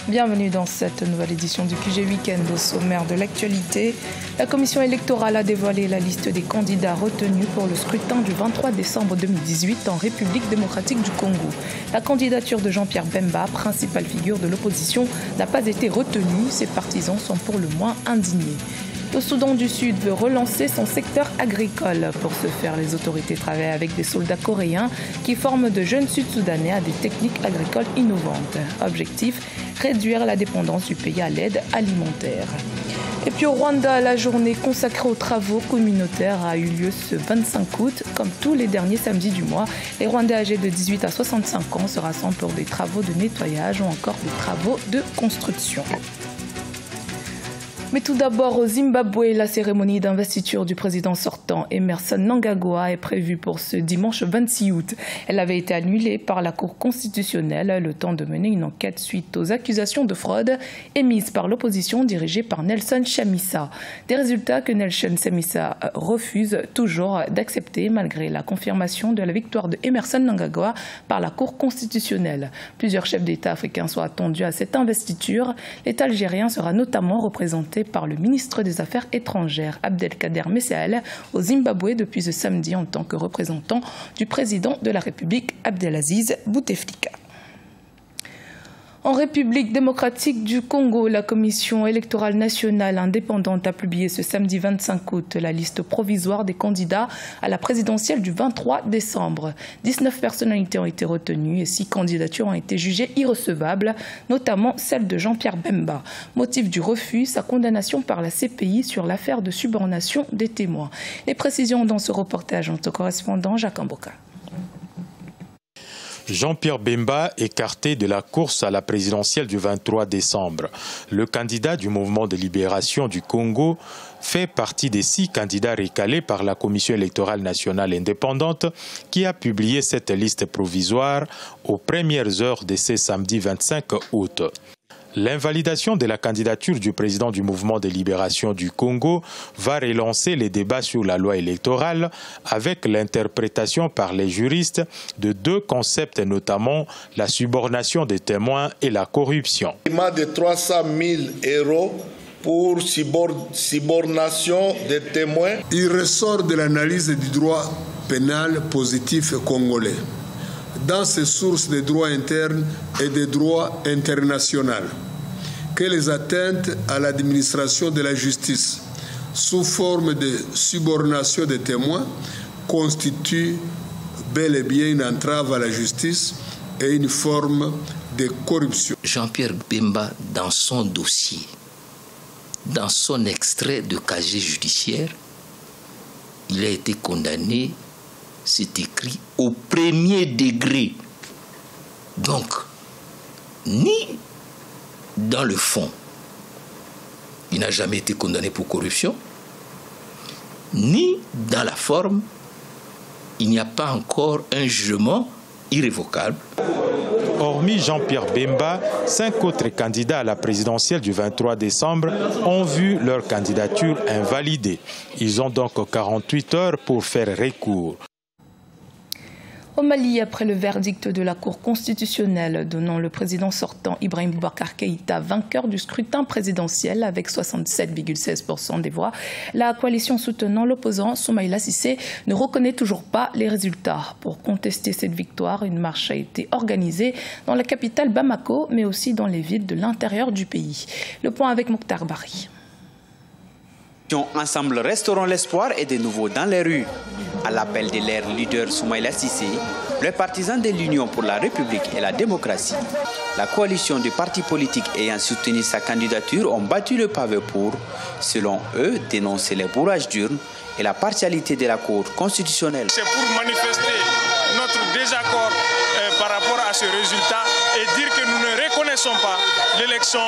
Bienvenue dans cette nouvelle édition du QG Week-end. Au sommaire de l'actualité, la commission électorale a dévoilé la liste des candidats retenus pour le scrutin du 23 décembre 2018 en République démocratique du Congo. La candidature de Jean-Pierre Bemba, principale figure de l'opposition, n'a pas été retenue. Ses partisans sont pour le moins indignés. Le Soudan du Sud veut relancer son secteur agricole. Pour ce faire, les autorités travaillent avec des soldats coréens qui forment de jeunes Sud-Soudanais à des techniques agricoles innovantes. Objectif, réduire la dépendance du pays à l'aide alimentaire. Et puis au Rwanda, la journée consacrée aux travaux communautaires a eu lieu ce 25 août. Comme tous les derniers samedis du mois, les Rwandais âgés de 18 à 65 ans se rassemblent pour des travaux de nettoyage ou encore des travaux de construction. Mais tout d'abord, au Zimbabwe, la cérémonie d'investiture du président sortant Emmerson Mnangagwa est prévue pour ce dimanche 26 août. Elle avait été annulée par la Cour constitutionnelle, le temps de mener une enquête suite aux accusations de fraude émises par l'opposition dirigée par Nelson Chamisa. Des résultats que Nelson Chamisa refuse toujours d'accepter malgré la confirmation de la victoire de Emmerson Mnangagwa par la Cour constitutionnelle. Plusieurs chefs d'État africains sont attendus à cette investiture. L'État algérien sera notamment représenté par le ministre des Affaires étrangères, Abdelkader Messael, au Zimbabwe depuis ce samedi en tant que représentant du président de la République, Abdelaziz Bouteflika. En République démocratique du Congo, la Commission électorale nationale indépendante a publié ce samedi 25 août la liste provisoire des candidats à la présidentielle du 23 décembre. 19 personnalités ont été retenues et 6 candidatures ont été jugées irrecevables, notamment celle de Jean-Pierre Bemba. Motif du refus, sa condamnation par la CPI sur l'affaire de subornation des témoins. Les précisions dans ce reportage ont au correspondant Jacques Amboka. Jean-Pierre Bemba écarté de la course à la présidentielle du 23 décembre. Le candidat du mouvement de libération du Congo fait partie des 6 candidats recalés par la Commission électorale nationale indépendante qui a publié cette liste provisoire aux premières heures de ce samedi 25 août. L'invalidation de la candidature du président du mouvement de libération du Congo va relancer les débats sur la loi électorale avec l'interprétation par les juristes de 2 concepts, notamment la subornation des témoins et la corruption. De 300 000 € pour subornation des témoins. Il ressort de l'analyse du droit pénal positif congolais dans ses sources de droit interne et de droit international que les atteintes à l'administration de la justice sous forme de subornation des témoins constituent bel et bien une entrave à la justice et une forme de corruption. Jean-Pierre Bemba, dans son dossier, dans son extrait de casier judiciaire, il a été condamné, c'est écrit, au 1er degré. Donc, ni dans le fond, il n'a jamais été condamné pour corruption, ni dans la forme, il n'y a pas encore un jugement irrévocable. Hormis Jean-Pierre Bemba, 5 autres candidats à la présidentielle du 23 décembre ont vu leur candidature invalidée. Ils ont donc 48 heures pour faire recours. Au Mali, après le verdict de la Cour constitutionnelle donnant le président sortant Ibrahim Boubacar Keïta vainqueur du scrutin présidentiel avec 67,16% des voix, la coalition soutenant l'opposant Soumaïla Cissé ne reconnaît toujours pas les résultats. Pour contester cette victoire, une marche a été organisée dans la capitale Bamako, mais aussi dans les villes de l'intérieur du pays. Le point avec Mokhtar Bari. Ensemble resteront l'espoir et de nouveau dans les rues. À l'appel de leur leader Soumaïla Cissé, les partisans de l'Union pour la République et la démocratie, la coalition de partis politiques ayant soutenu sa candidature ont battu le pavé pour, selon eux, dénoncer les bourrages d'urnes et la partialité de la Cour constitutionnelle. C'est pour manifester notre désaccord par rapport à ce résultat et dire que nous ne reconnaissons pas l'élection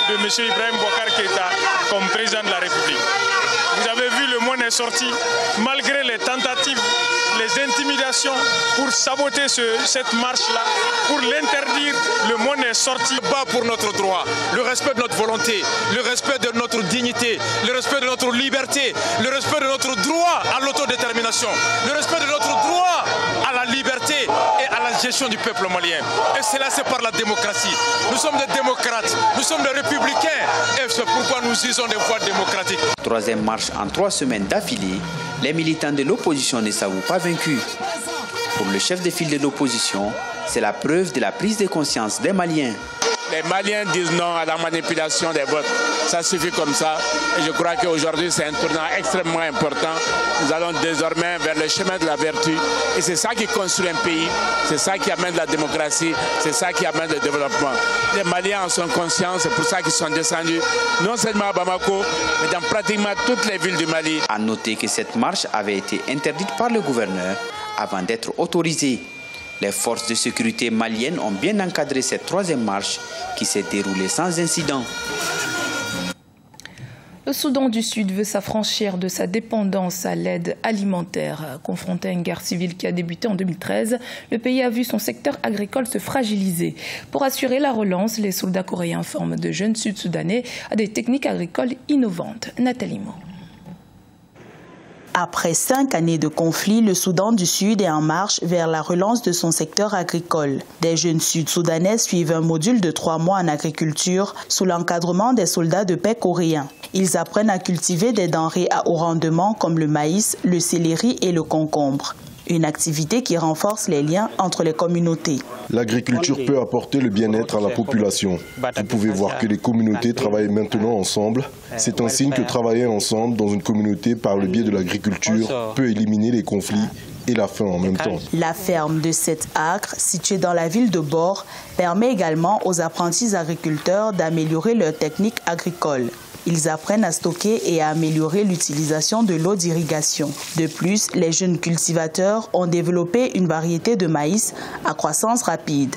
de M. Ibrahim Boubacar Keïta comme président de la République. Vous avez vu, le monde est sorti, malgré les tentatives, les intimidations pour saboter cette marche-là, pour l'interdire, le monde est sorti. Bas pour notre droit, le respect de notre volonté, le respect de notre dignité, le respect de notre liberté, le respect de notre droit à l'autodétermination, le respect de notre droit à la liberté et à la gestion du peuple malien. Et cela, c'est par la démocratie. Nous sommes des démocrates, nous sommes des républicains. Et c'est pourquoi nous usons des voies démocratiques. Troisième marche en 3 semaines d'affilée, les militants de l'opposition ne s'avouent pas vaincus. Pour le chef de file de l'opposition, c'est la preuve de la prise de conscience des Maliens. Les Maliens disent non à la manipulation des votes. Ça suffit comme ça. Et je crois qu'aujourd'hui, c'est un tournant extrêmement important. Nous allons désormais vers le chemin de la vertu. Et c'est ça qui construit un pays. C'est ça qui amène la démocratie. C'est ça qui amène le développement. Les Maliens en sont conscients. C'est pour ça qu'ils sont descendus, non seulement à Bamako, mais dans pratiquement toutes les villes du Mali. À noter que cette marche avait été interdite par le gouverneur avant d'être autorisée. Les forces de sécurité maliennes ont bien encadré cette troisième marche qui s'est déroulée sans incident. Le Soudan du Sud veut s'affranchir de sa dépendance à l'aide alimentaire. Confronté à une guerre civile qui a débuté en 2013, le pays a vu son secteur agricole se fragiliser. Pour assurer la relance, les soldats coréens forment de jeunes Sud-Soudanais à des techniques agricoles innovantes. Nathalie Mo. Après 5 années de conflit, le Soudan du Sud est en marche vers la relance de son secteur agricole. Des jeunes Sud-Soudanais suivent un module de 3 mois en agriculture sous l'encadrement des soldats de paix coréens. Ils apprennent à cultiver des denrées à haut rendement comme le maïs, le céleri et le concombre. Une activité qui renforce les liens entre les communautés. L'agriculture peut apporter le bien-être à la population. Vous pouvez voir que les communautés travaillent maintenant ensemble. C'est un signe que travailler ensemble dans une communauté par le biais de l'agriculture peut éliminer les conflits et la faim en même temps. La ferme de 7 acres, située dans la ville de Bor, permet également aux apprentis agriculteurs d'améliorer leurs techniques agricoles. Ils apprennent à stocker et à améliorer l'utilisation de l'eau d'irrigation. De plus, les jeunes cultivateurs ont développé une variété de maïs à croissance rapide.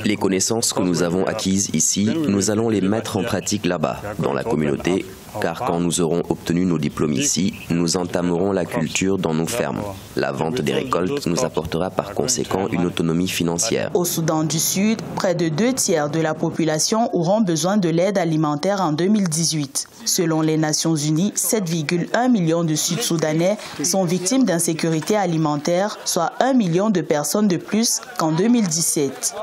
Les connaissances que nous avons acquises ici, nous allons les mettre en pratique là-bas, dans la communauté, car quand nous aurons obtenu nos diplômes ici, nous entamerons la culture dans nos fermes. La vente des récoltes nous apportera par conséquent une autonomie financière. Au Soudan du Sud, près de 2 tiers de la population auront besoin de l'aide alimentaire en 2018. Selon les Nations Unies, 7,1 millions de Sud-Soudanais sont victimes d'insécurité alimentaire, soit 1 million de personnes de plus qu'en 2017.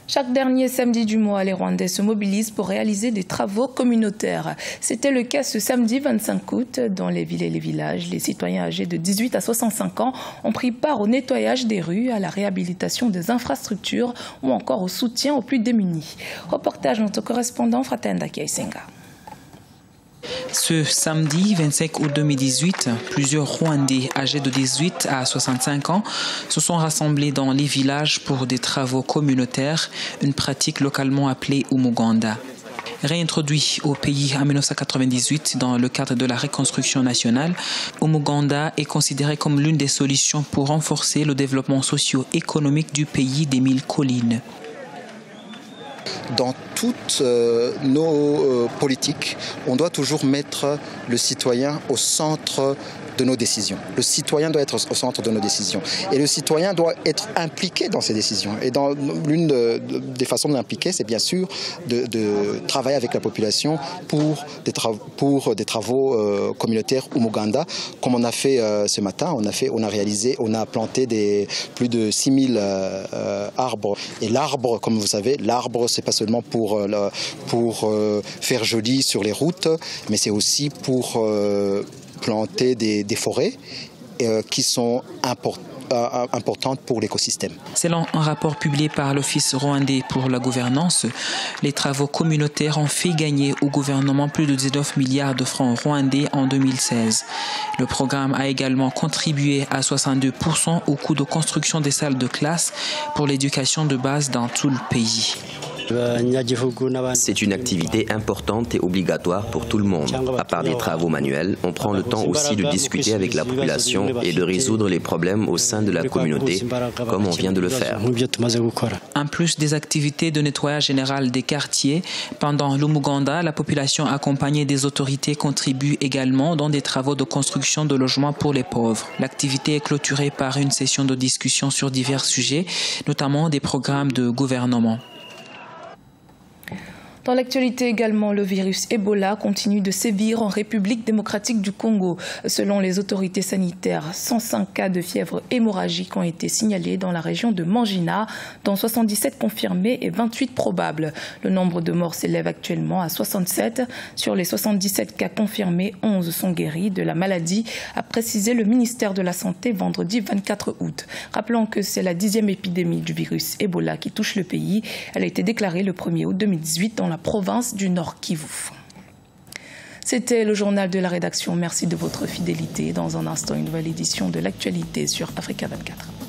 Chaque dernier samedi du mois, les Rwandais se mobilisent pour réaliser des travaux communautaires. C'était le cas ce samedi 25 août. Dans les villes et les villages, les citoyens âgés de 18 à 65 ans ont pris part au nettoyage des rues, à la réhabilitation des infrastructures ou encore au soutien aux plus démunis. Reportage de notre correspondant Fratenda Kiaisenga. Ce samedi 25 août 2018, plusieurs Rwandais âgés de 18 à 65 ans se sont rassemblés dans les villages pour des travaux communautaires, une pratique localement appelée Umuganda. Réintroduit au pays en 1998 dans le cadre de la reconstruction nationale, Umuganda est considéré comme l'une des solutions pour renforcer le développement socio-économique du pays des 1000 collines. Dans toutes nos politiques, on doit toujours mettre le citoyen au centre de nos décisions. Le citoyen doit être au centre de nos décisions. Et le citoyen doit être impliqué dans ces décisions. Et l'une des façons de l'impliquer, c'est bien sûr de travailler avec la population pour des travaux communautaires Umuganda. Comme on a fait ce matin, on a planté plus de 6000 arbres. Et l'arbre, comme vous savez, l'arbre, c'est pas seulement pour faire joli sur les routes, mais c'est aussi pour planter des forêts qui sont importantes pour l'écosystème. Selon un rapport publié par l'Office rwandais pour la gouvernance, les travaux communautaires ont fait gagner au gouvernement plus de 19 milliards de francs rwandais en 2016. Le programme a également contribué à 62% au coût de construction des salles de classe pour l'éducation de base dans tout le pays. C'est une activité importante et obligatoire pour tout le monde. À part des travaux manuels, on prend le temps aussi de discuter avec la population et de résoudre les problèmes au sein de la communauté, comme on vient de le faire. En plus des activités de nettoyage général des quartiers, pendant l'Umuganda, la population accompagnée des autorités contribue également dans des travaux de construction de logements pour les pauvres. L'activité est clôturée par une session de discussion sur divers sujets, notamment des programmes de gouvernement. Dans l'actualité également, le virus Ebola continue de sévir en République démocratique du Congo. Selon les autorités sanitaires, 105 cas de fièvre hémorragique ont été signalés dans la région de Mangina, dont 77 confirmés et 28 probables. Le nombre de morts s'élève actuellement à 67. Sur les 77 cas confirmés, 11 sont guéris de la maladie, a précisé le ministère de la Santé vendredi 24 août. Rappelons que c'est la 10e épidémie du virus Ebola qui touche le pays. Elle a été déclarée le 1er août 2018 dans la province du Nord Kivu. C'était le journal de la rédaction. Merci de votre fidélité. Dans un instant, une nouvelle édition de l'actualité sur Africa 24.